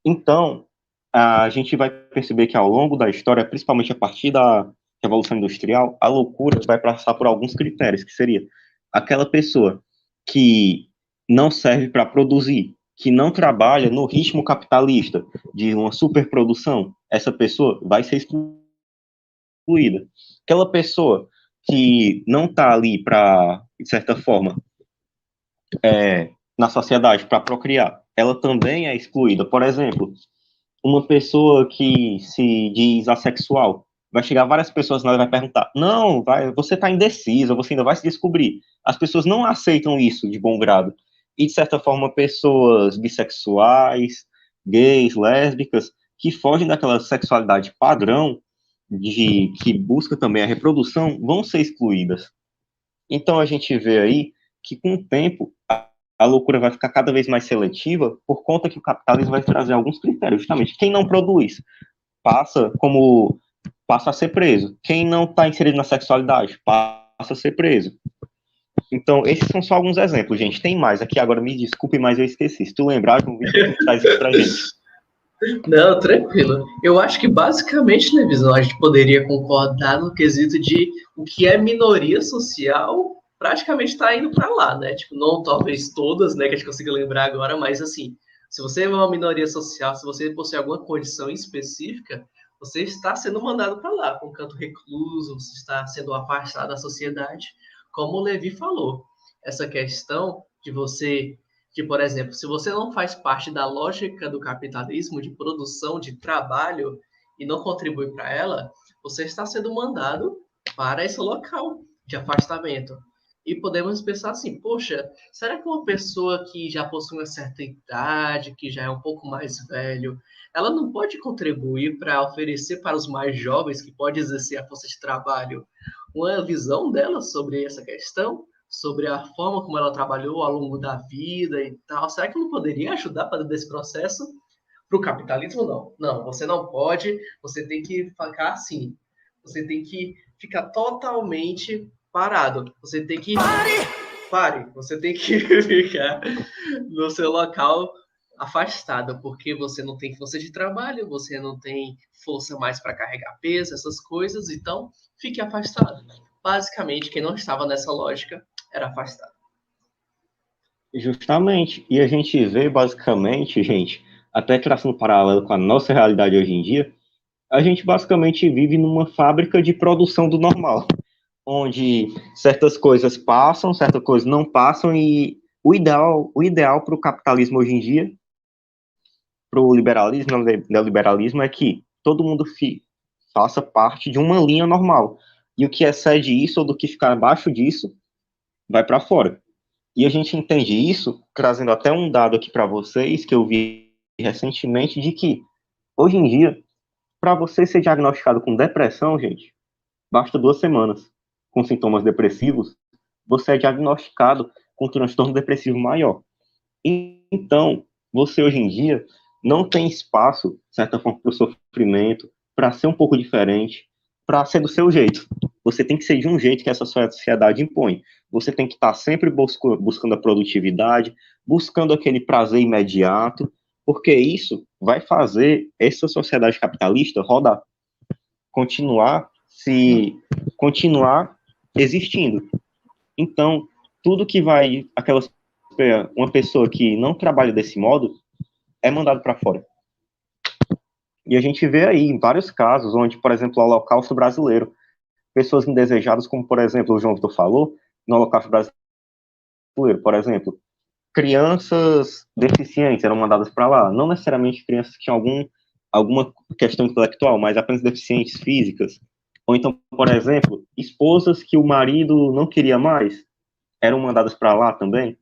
Então, a gente vai perceber que ao longo da história, principalmente a partir da Revolução Industrial, a loucura vai passar por alguns critérios, que seria aquela pessoa que não serve para produzir, que não trabalha no ritmo capitalista de uma superprodução, essa pessoa vai ser excluída. Aquela pessoa que não está ali para, de certa forma, na sociedade para procriar, ela também é excluída. Por exemplo, uma pessoa que se diz assexual, vai chegar várias pessoas lá e vai perguntar: não, vai, você está indecisa, você ainda vai se descobrir. As pessoas não aceitam isso de bom grado. E, de certa forma, pessoas bissexuais, gays, lésbicas, que fogem daquela sexualidade padrão, de que busca também a reprodução, vão ser excluídas. Então, a gente vê aí que, com o tempo, a loucura vai ficar cada vez mais seletiva por conta que o capitalismo vai trazer alguns critérios, justamente. Quem não produz passa a ser preso. Quem não está inserido na sexualidade passa a ser preso. Então, esses são só alguns exemplos, gente. Tem mais aqui agora, me desculpe, mas eu esqueci. Se tu lembrar, João Vitor, tu traz isso pra gente. Não, tranquilo. Eu acho que basicamente, né, Visão, a gente poderia concordar no quesito de o que é minoria social praticamente está indo para lá, né? Tipo, não talvez todas, né, que a gente consiga lembrar agora, mas assim, se você é uma minoria social, se você possui alguma condição específica, você está sendo mandado para lá, com um canto recluso, você está sendo afastado da sociedade, como o Levi falou. Essa questão de você que, por exemplo, se você não faz parte da lógica do capitalismo de produção, de trabalho, e não contribui para ela, você está sendo mandado para esse local de afastamento. E podemos pensar assim, poxa, será que uma pessoa que já possui uma certa idade, que já é um pouco mais velho, ela não pode contribuir para oferecer para os mais jovens que pode exercer a força de trabalho uma visão dela sobre essa questão? Sobre a forma como ela trabalhou ao longo da vida e tal. Será que não poderia ajudar para desse processo? Para o capitalismo, não. Não, você não pode, você tem que ficar assim. Você tem que ficar totalmente parado. Você tem que. Pare! Você tem que ficar no seu local afastado, porque você não tem força de trabalho, você não tem força mais para carregar peso, essas coisas, então fique afastado. Basicamente, quem não estava nessa lógica era afastado. Justamente. E a gente vê, basicamente, gente, até traçando um paralelo com a nossa realidade hoje em dia, a gente basicamente vive numa fábrica de produção do normal, onde certas coisas passam, certas coisas não passam, e o ideal para o capitalismo hoje em dia, para o liberalismo, neoliberalismo, é que todo mundo faça parte de uma linha normal. E o que excede isso ou do que ficar abaixo disso vai para fora. E a gente entende isso, trazendo até um dado aqui para vocês, que eu vi recentemente, de que hoje em dia, para você ser diagnosticado com depressão, gente, basta 2 semanas com sintomas depressivos, você é diagnosticado com um transtorno depressivo maior. Então, você hoje em dia não tem espaço, de certa forma, para o sofrimento, para ser um pouco diferente, para ser do seu jeito. Você tem que ser de um jeito que essa sociedade impõe. Você tem que estar sempre buscando a produtividade, buscando aquele prazer imediato, porque isso vai fazer essa sociedade capitalista rodar, continuar continuar existindo. Então, tudo que vai uma pessoa que não trabalha desse modo é mandado para fora. E a gente vê aí em vários casos onde, por exemplo, o Holocausto brasileiro, pessoas indesejadas, como por exemplo o João Vitor falou, no Holocausto brasileiro, por exemplo, crianças deficientes eram mandadas para lá, não necessariamente crianças que tinham alguma questão intelectual, mas apenas deficientes físicas. Ou então, por exemplo, esposas que o marido não queria mais eram mandadas para lá também.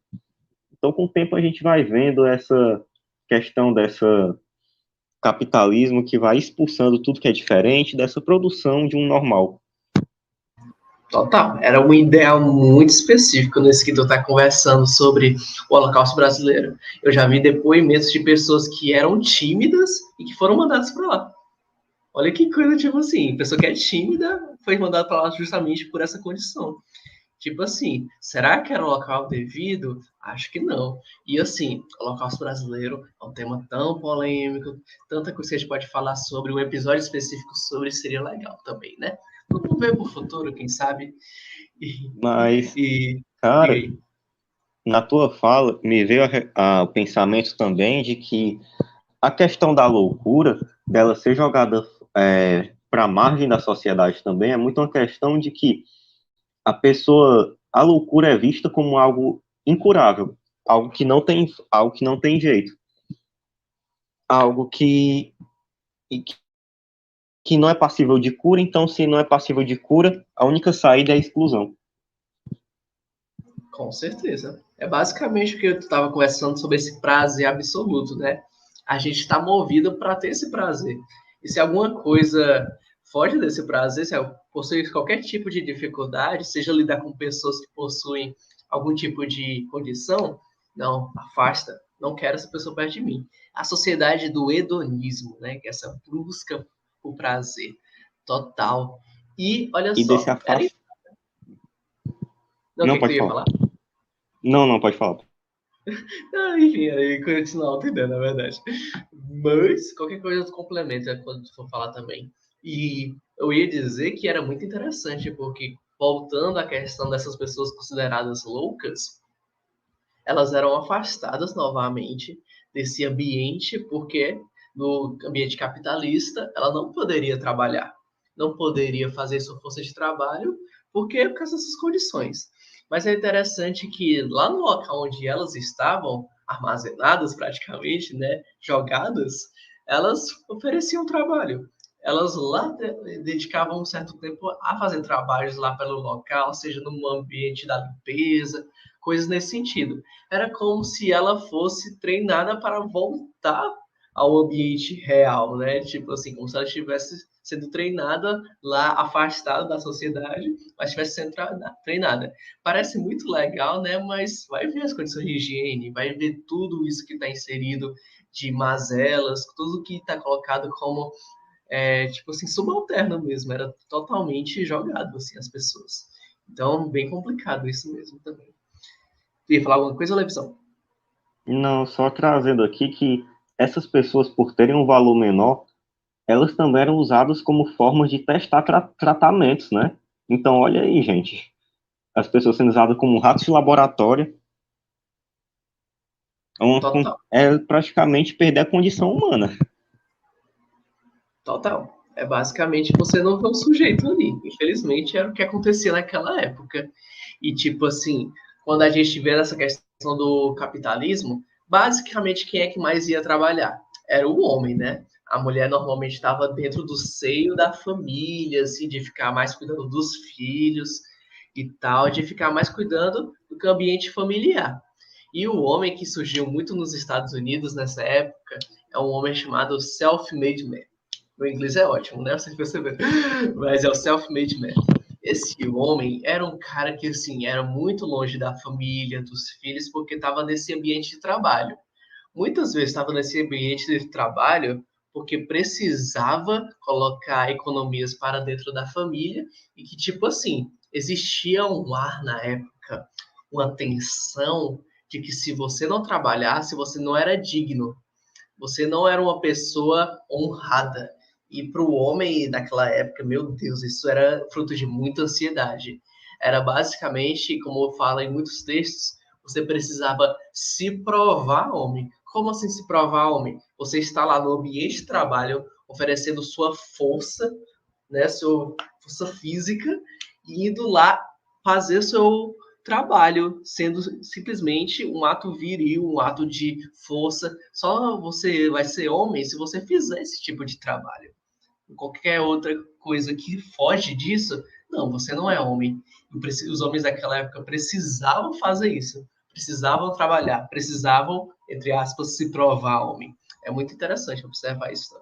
Então, com o tempo, a gente vai vendo essa questão dessa capitalismo que vai expulsando tudo que é diferente dessa produção de um normal. Total. Era um ideal muito específico nesse que tu está conversando sobre o Holocausto brasileiro. Eu já vi depoimentos de pessoas que eram tímidas e que foram mandadas para lá. Olha que coisa, tipo assim, pessoa que é tímida foi mandada para lá justamente por essa condição. Tipo assim, será que era o local devido? Acho que não. E assim, o Holocausto Brasileiro é um tema tão polêmico, tanta coisa que a gente pode falar sobre, um episódio específico sobre seria legal também, né? Vamos ver pro futuro, quem sabe? E, Mas, e diga cara, aí. na tua fala, me veio o pensamento também de que a questão da loucura, dela ser jogada para a margem da sociedade também, é muito uma questão de que a loucura é vista como algo incurável, algo que não tem jeito, algo que não é passível de cura, então se não é passível de cura, a única saída é a exclusão. Com certeza. É basicamente o que eu estava conversando sobre esse prazer absoluto, né? A gente está movido para ter esse prazer. E se alguma coisa foge desse prazer, se possui qualquer tipo de dificuldade, seja lidar com pessoas que possuem algum tipo de condição, não, afasta. Não quero essa pessoa perto de mim. A sociedade do hedonismo, né? Que é essa busca por prazer total. E olha E desse só, era... afast... Não, o Não que, que tu pode ia falar. falar? Não, não pode falar. Ah, enfim, aí continuar entendendo, na verdade. Mas qualquer coisa tu complementa quando tu for falar também. E eu ia dizer que era muito interessante, porque voltando à questão dessas pessoas consideradas loucas, elas eram afastadas novamente desse ambiente, porque no ambiente capitalista ela não poderia trabalhar, não poderia fazer sua força de trabalho, porque por causa dessas condições. Mas é interessante que lá no local onde elas estavam, armazenadas praticamente, né, jogadas, elas ofereciam trabalho. Elas lá dedicavam um certo tempo a fazer trabalhos lá pelo local, seja no ambiente da limpeza, coisas nesse sentido. Era como se ela fosse treinada para voltar ao ambiente real, né? Tipo assim, como se ela estivesse sendo treinada lá, afastada da sociedade, mas estivesse sendo treinada. Parece muito legal, né? Mas vai ver as condições de higiene, vai ver tudo isso que está inserido de mazelas, tudo que está colocado como, tipo assim, subalterno mesmo. Era totalmente jogado, assim, as pessoas. Então, bem complicado isso mesmo também. Tu ia falar alguma coisa, Levisão? Não, só trazendo aqui que essas pessoas, por terem um valor menor, elas também eram usadas como formas de testar tratamentos, né? Então, olha aí, gente. As pessoas sendo usadas como ratos de laboratório Total. é praticamente perder a condição humana. Total. É basicamente você não vê um sujeito ali. Infelizmente, era o que acontecia naquela época. E, tipo assim, quando a gente vê essa questão do capitalismo, basicamente quem é que mais ia trabalhar? Era o homem, né? A mulher normalmente estava dentro do seio da família, assim, de ficar mais cuidando dos filhos e tal, de ficar mais cuidando do ambiente familiar. E o homem que surgiu muito nos Estados Unidos nessa época é um homem chamado self-made man. Meu inglês é ótimo, né? Vocês perceberam. Mas é o self-made man. Esse homem era um cara que, assim, era muito longe da família, dos filhos, porque estava nesse ambiente de trabalho. Muitas vezes estava nesse ambiente de trabalho porque precisava colocar economias para dentro da família e que, tipo assim, existia um ar na época, uma tensão de que se você não trabalhasse, você não era digno, você não era uma pessoa honrada. E para o homem daquela época, meu Deus, isso era fruto de muita ansiedade. Era basicamente, como fala em muitos textos, você precisava se provar homem. Como assim se provar homem? Você está lá no ambiente de trabalho, oferecendo sua força, né, sua força física, e indo lá fazer seu trabalho, sendo simplesmente um ato viril, um ato de força. Só você vai ser homem se você fizer esse tipo de trabalho. Qualquer outra coisa que foge disso, não, você não é homem. Os homens daquela época precisavam fazer isso, precisavam trabalhar, precisavam, entre aspas, se provar homem. É muito interessante observar isso